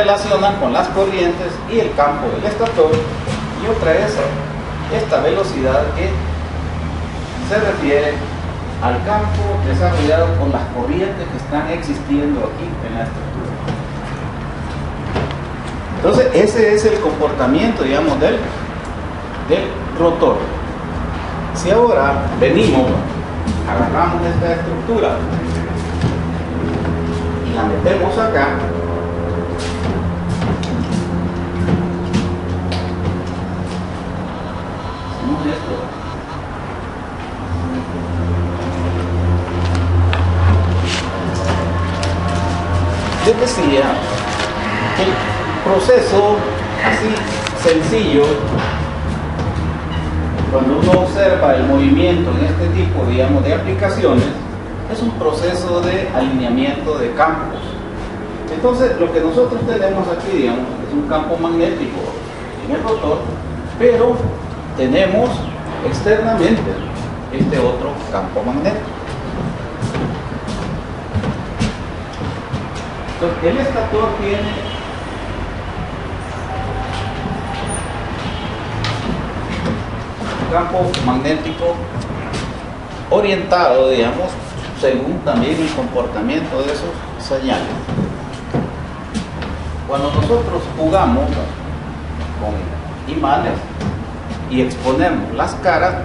relacionan con las corrientes y el campo del estator, y otra es esta velocidad que se refiere al campo desarrollado con las corrientes que están existiendo aquí en la estructura. Entonces ese es el comportamiento, digamos, del rotor. Si ahora venimos, agarramos esta estructura y la metemos acá, hacemos esto. Les decía que el proceso así sencillo, cuando uno observa el movimiento en este tipo, digamos, de aplicaciones, es un proceso de alineamiento de campos. Entonces, lo que nosotros tenemos aquí, digamos, es un campo magnético en el rotor, pero tenemos externamente este otro campo magnético. Entonces, el estator tiene un campo magnético orientado, digamos, según también el comportamiento de esos señales. Cuando nosotros jugamos con imanes y exponemos las caras,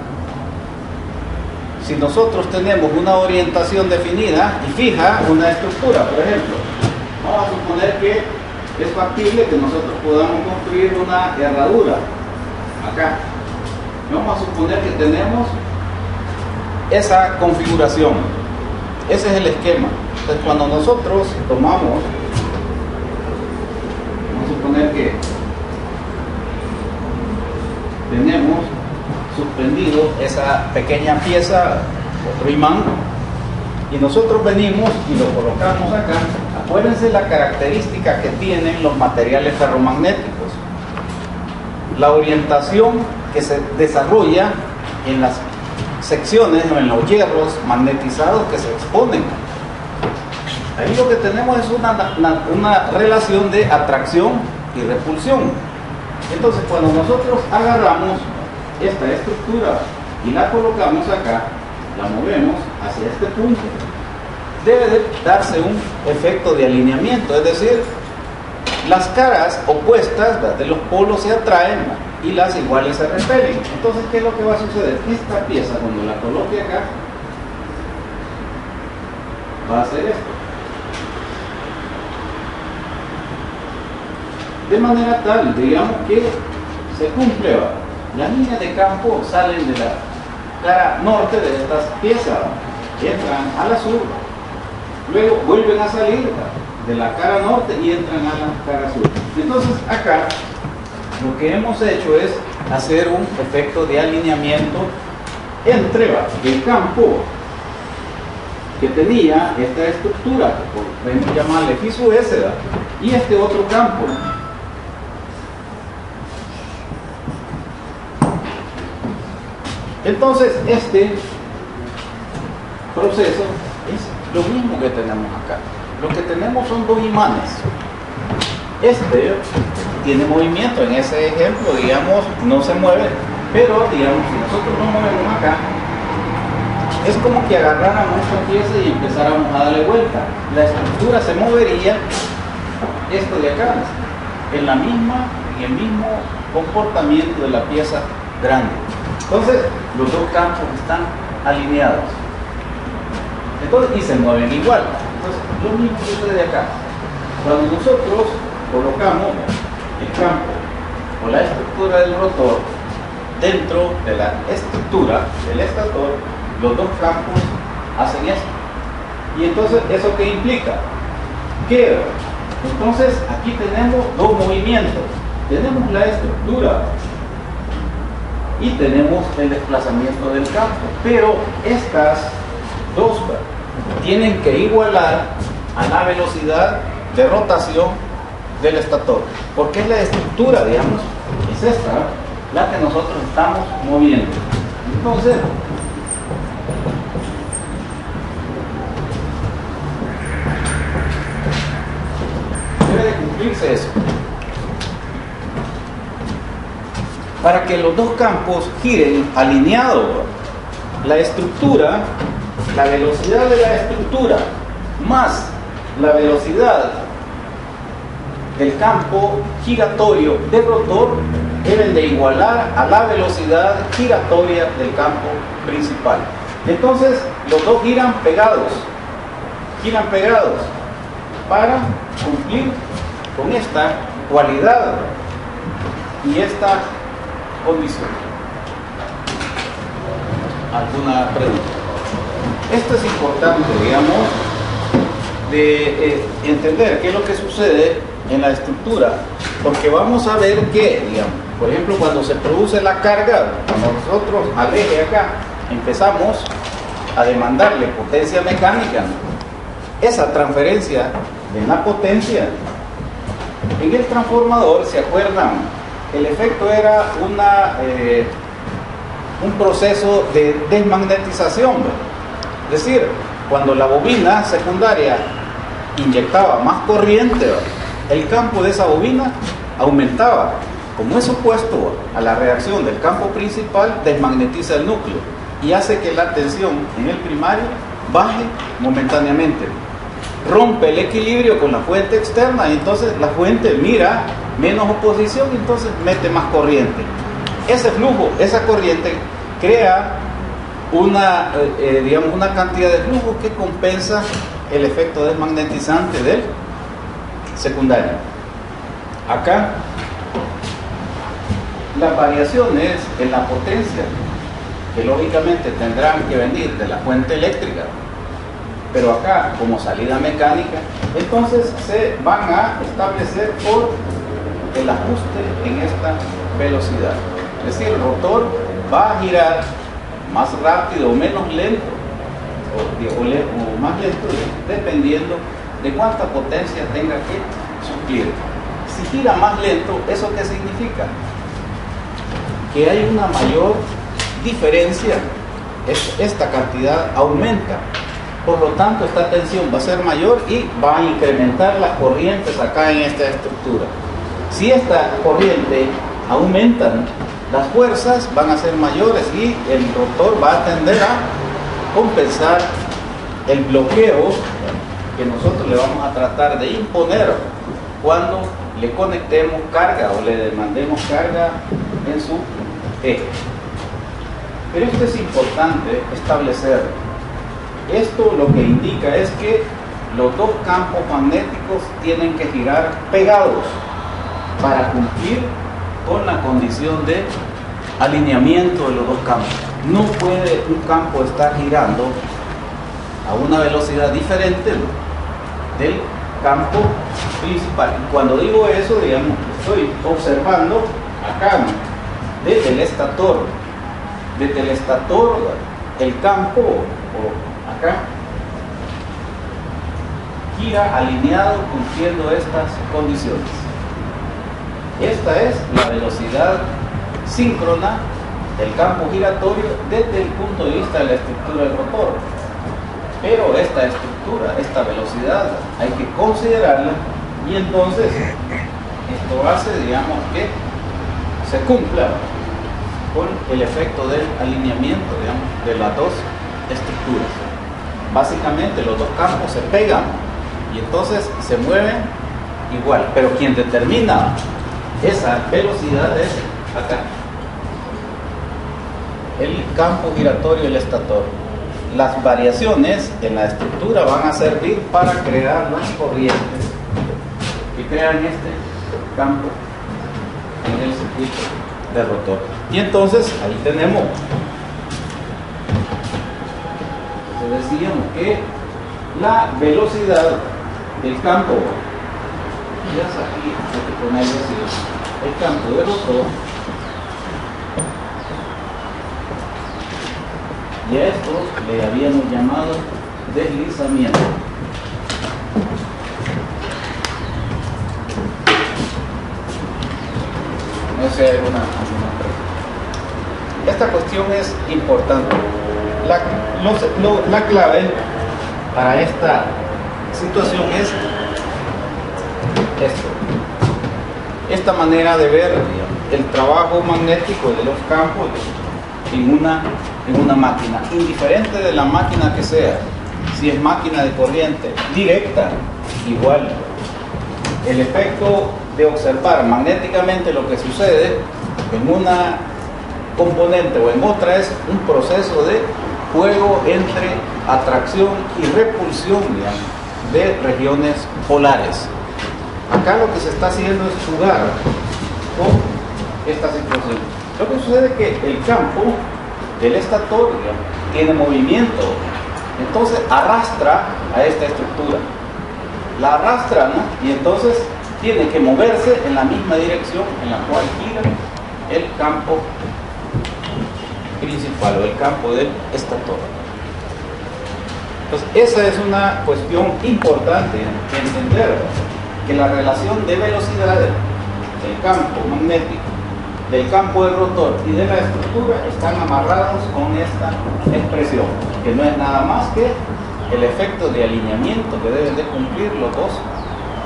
si nosotros tenemos una orientación definida y fija una estructura, por ejemplo, vamos a suponer que es factible que nosotros podamos construir una herradura acá. Vamos a suponer que tenemos esa configuración. Ese es el esquema. Entonces, cuando nosotros tomamos, vamos a suponer que tenemos suspendido esa pequeña pieza, otro imán, y nosotros venimos y lo colocamos acá. Acuérdense la característica que tienen los materiales ferromagnéticos, la orientación que se desarrolla en las secciones o en los hierros magnetizados que se exponen. Ahí lo que tenemos es una relación de atracción y repulsión. Entonces, cuando nosotros agarramos esta estructura y la colocamos acá, la movemos hacia este punto, debe de darse un efecto de alineamiento, es decir, las caras opuestas de los polos se atraen y las iguales se repelen. Entonces, ¿qué es lo que va a suceder? Esta pieza, cuando la coloque acá, va a hacer esto. De manera tal, digamos, que se cumple. Las líneas de campo salen de la cara norte de estas piezas, entran a la sur, luego vuelven a salir de la cara norte y entran a la cara sur. Entonces acá lo que hemos hecho es hacer un efecto de alineamiento entre el campo que tenía esta estructura, que podemos llamarle FISU S, y este otro campo. Entonces este proceso es lo mismo que tenemos acá. Lo que tenemos son dos imanes. Este tiene movimiento, en ese ejemplo, digamos, no se mueve, pero digamos, si nosotros nos movemos acá, es como que agarráramos esta pieza y empezáramos a darle vuelta. La estructura se movería, esto de acá, en el mismo comportamiento de la pieza grande. Entonces, los dos campos están alineados. Entonces, y se mueven igual. Entonces, lo mismo sucede acá. Cuando nosotros colocamos el campo o la estructura del rotor dentro de la estructura del estator, los dos campos hacen esto. Y entonces, ¿eso qué implica? Que entonces aquí tenemos dos movimientos. Tenemos la estructura y tenemos el desplazamiento del campo, pero estas dos tienen que igualar a la velocidad de rotación del estator, porque es la estructura, digamos, es esta la que nosotros estamos moviendo. Entonces, debe de cumplir cumplirse eso, para que los dos campos giren alineados, la estructura, la velocidad de la estructura más la velocidad del campo giratorio del rotor deben de igualar a la velocidad giratoria del campo principal. Entonces los dos giran pegados para cumplir con esta cualidad y esta condición. ¿Alguna pregunta? Esto es importante, digamos, de entender qué es lo que sucede en la estructura, porque vamos a ver que, digamos, por ejemplo, cuando se produce la carga, cuando nosotros al eje acá empezamos a demandarle potencia mecánica, esa transferencia de la potencia en el transformador, ¿se acuerdan? El efecto era un proceso de desmagnetización, es decir, cuando la bobina secundaria inyectaba más corriente, el campo de esa bobina aumentaba. Como es opuesto a la reacción del campo principal, desmagnetiza el núcleo y hace que la tensión en el primario baje momentáneamente. Rompe el equilibrio con la fuente externa y entonces la fuente mira menos oposición y entonces mete más corriente. Ese flujo, esa corriente crea una cantidad de flujo que compensa el efecto desmagnetizante del secundario. Acá las variaciones en la potencia que lógicamente tendrán que venir de la fuente eléctrica, pero acá como salida mecánica, entonces se van a establecer por el ajuste en esta velocidad. Es decir, el rotor va a girar más rápido o menos lento, o más lento, dependiendo de cuánta potencia tenga que suplir. Si gira más lento, ¿eso qué significa? Que hay una mayor diferencia, esta cantidad aumenta, por lo tanto esta tensión va a ser mayor y va a incrementar las corrientes acá en esta estructura. Si esta corriente aumenta, las fuerzas van a ser mayores y el rotor va a tender a compensar el bloqueo que nosotros le vamos a tratar de imponer cuando le conectemos carga o le demandemos carga en su eje. Pero esto es importante establecer. Esto lo que indica es que los dos campos magnéticos tienen que girar pegados para cumplir con la condición de alineamiento de los dos campos. No puede un campo estar girando a una velocidad diferente del campo principal. Y cuando digo eso, digamos, estoy observando acá, desde el estator. Desde el estator, el campo, o acá, gira alineado cumpliendo estas condiciones. Esta es la velocidad síncrona del campo giratorio desde el punto de vista de la estructura del rotor. Pero esta estructura, esta velocidad, hay que considerarla y entonces esto hace, digamos, que se cumpla con el efecto del alineamiento, digamos, de las dos estructuras. Básicamente los dos campos se pegan y entonces se mueven igual, pero quien determina esa velocidad es acá, el campo giratorio y el estator. Las variaciones en la estructura van a servir para crear las corrientes que crean este campo en el circuito de rotor. Y entonces ahí tenemos, decíamos que la velocidad del campo, ya aquí hay que ponerlo así, el campo de rotor, y a esto le habíamos llamado deslizamiento. No sé, alguna pregunta. Esta cuestión es importante. La clave para esta situación es esto. esta manera de ver, digamos, el trabajo magnético de los campos en una máquina, indiferente de la máquina que sea. Si es máquina de corriente directa, igual. El efecto de observar magnéticamente lo que sucede en una componente o en otra es un proceso de juego entre atracción y repulsión, digamos, de regiones polares. Acá lo que se está haciendo es jugar con esta situación. Lo que sucede es que el campo del estator, digamos, tiene movimiento, entonces arrastra a esta estructura, la arrastra, ¿no? Y entonces tiene que moverse en la misma dirección en la cual gira el campo principal o el campo del estator. Entonces esa es una cuestión importante de entender, que la relación de velocidad del campo magnético, del campo del rotor y de la estructura están amarrados con esta expresión, que no es nada más que el efecto de alineamiento que deben de cumplir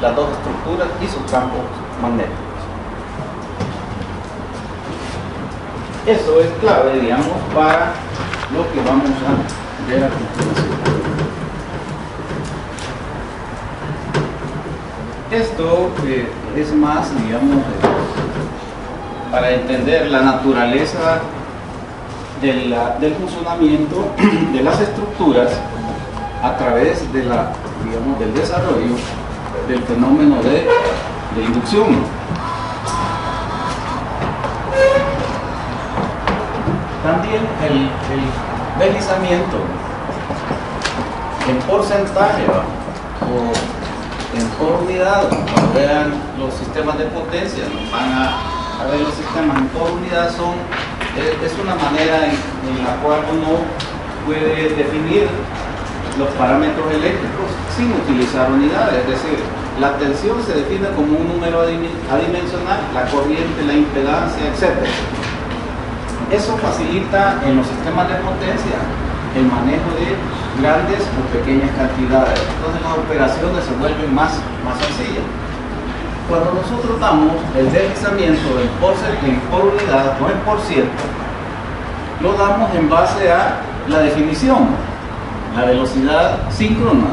las dos estructuras y sus campos magnéticos. Eso es clave, digamos, para lo que vamos a ver a continuación. Esto es más, digamos, para entender la naturaleza del funcionamiento de las estructuras a través de del desarrollo del fenómeno de inducción. También el deslizamiento en porcentaje o por unidad, cuando vean los sistemas de potencia, van a ver los sistemas en por unidad, es una manera en la cual uno puede definir los parámetros eléctricos sin utilizar unidades, es decir, la tensión se define como un número adimensional, la corriente, la impedancia, etc. Eso facilita en los sistemas de potencia el manejo de grandes o pequeñas cantidades, entonces las operaciones se vuelven más sencillas. Cuando nosotros damos el deslizamiento en por unidad o en por ciento, lo damos en base a la definición, la velocidad síncrona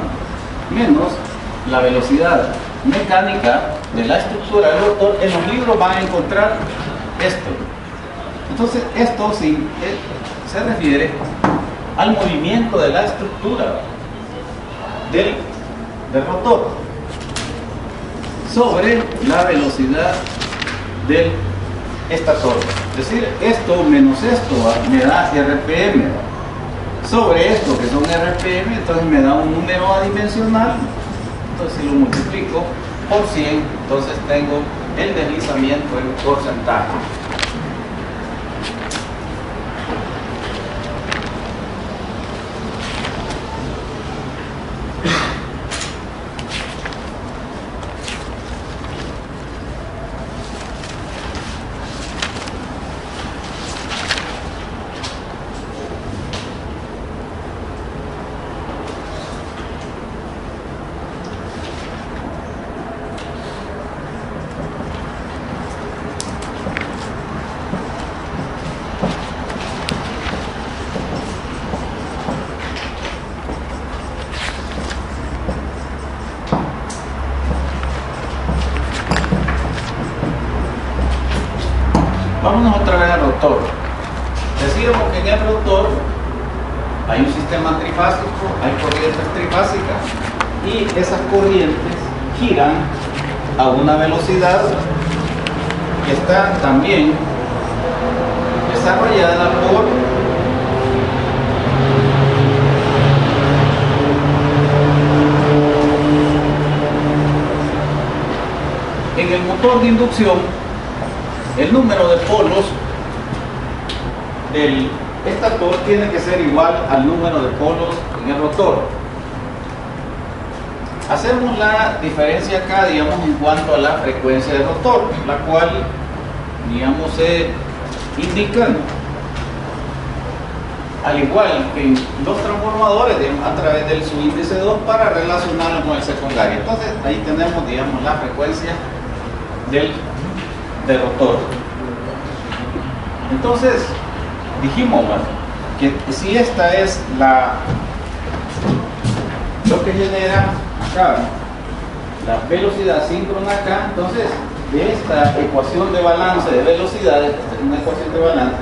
menos la velocidad mecánica de la estructura del rotor. En los libros van a encontrar esto. Entonces esto sí se refiere al movimiento de la estructura del rotor sobre la velocidad del estator. Es decir, esto menos esto me da RPM. Sobre esto, que son RPM, entonces me da un número adimensional. Entonces si lo multiplico por 100, entonces tengo el deslizamiento en porcentaje. Vámonos otra vez al rotor. Decíamos que en el rotor hay un sistema trifásico, hay corrientes trifásicas y esas corrientes giran a una velocidad que está también desarrollada por en el motor de inducción. El número de polos del estator tiene que ser igual al número de polos en el rotor. Hacemos la diferencia acá, digamos, en cuanto a la frecuencia del rotor, la cual, digamos, se indica, al igual que en los transformadores, digamos, a través del subíndice 2 para relacionarlo con el secundario. Entonces, ahí tenemos, digamos, la frecuencia del de rotor. Entonces, dijimos, ¿vale?, que si esta es lo que genera acá, la velocidad síncrona acá, entonces de esta ecuación de balance de velocidades, esta es una ecuación de balance,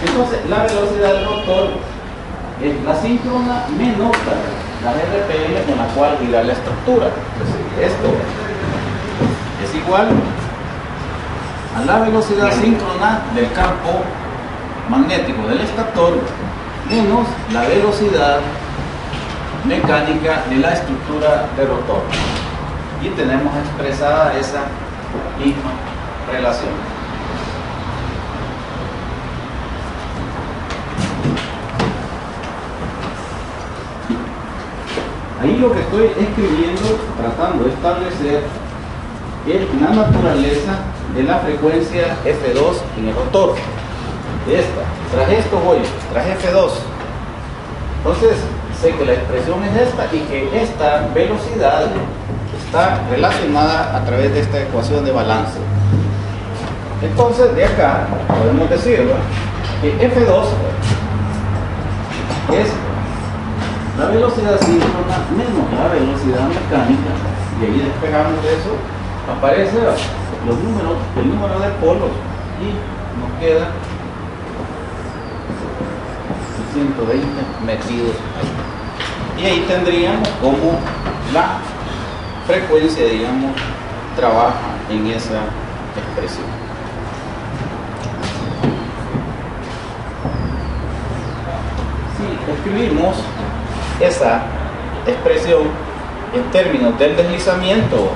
entonces la velocidad del rotor es la síncrona menos la RPM con la cual gira la estructura. Entonces, esto es igual a la velocidad síncrona del campo magnético del estator menos la velocidad mecánica de la estructura de rotor. Y tenemos expresada esa misma relación. Ahí lo que estoy escribiendo, tratando de establecer, es la naturaleza de la frecuencia F2 en el rotor. Esta, tras esto voy, tras F2. Entonces, sé que la expresión es esta y que esta velocidad está relacionada a través de esta ecuación de balance. Entonces, de acá podemos decir, ¿no?, que F2 es la velocidad síncrona menos la velocidad mecánica, y ahí despegamos de eso, aparece los números, el número de polos, y nos queda 120 metidos ahí. Y ahí tendríamos como la frecuencia, digamos, trabaja en esa expresión. Si escribimos esa expresión en términos del deslizamiento,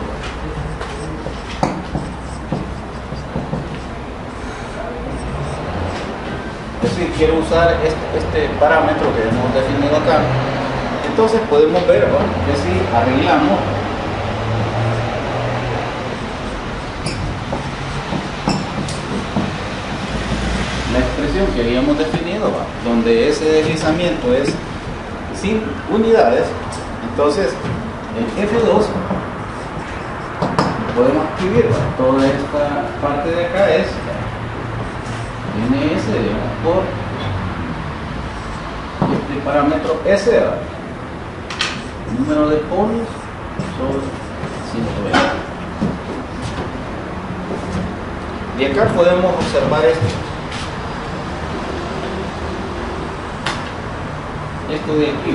es decir, quiero usar este parámetro que hemos definido acá, entonces podemos ver, ¿no?, que si arreglamos la expresión que habíamos definido, ¿va?, donde ese deslizamiento es sin unidades, entonces el F2 podemos escribir, ¿va?, toda esta parte de acá es NS, digamos, por este parámetro S, ¿va?, número de polos sobre 120. Y acá podemos observar esto de aquí,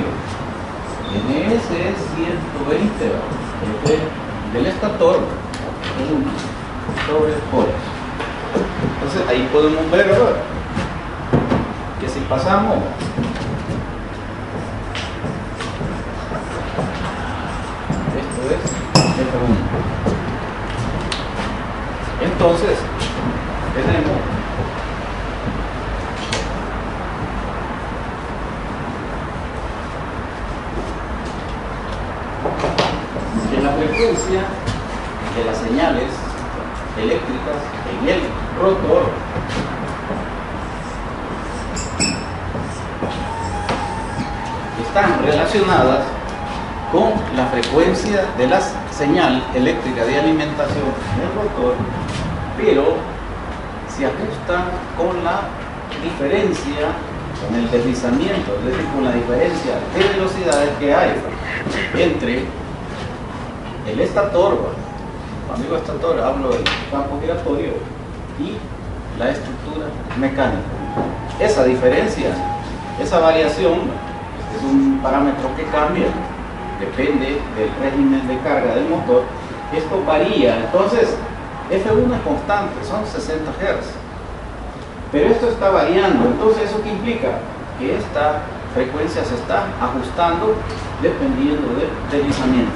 NS es 120, ¿va?, del estator 1 sobre polos. Entonces ahí podemos ver, ¿verdad?, que si pasamos esto es F1, entonces tenemos que la frecuencia de las señales eléctricas en el rotor están relacionadas con la frecuencia de la señal eléctrica de alimentación del rotor, pero se ajustan con la diferencia, con el deslizamiento, es decir, con la diferencia de velocidades que hay entre el estator, cuando digo estator hablo del campo giratorio, y la estructura mecánica. Esa diferencia, esa variación, es un parámetro que cambia, depende del régimen de carga del motor. Esto varía, entonces F1 es constante, son 60 Hz, pero esto está variando. Entonces, ¿eso qué implica? Que esta frecuencia se está ajustando dependiendo del deslizamiento.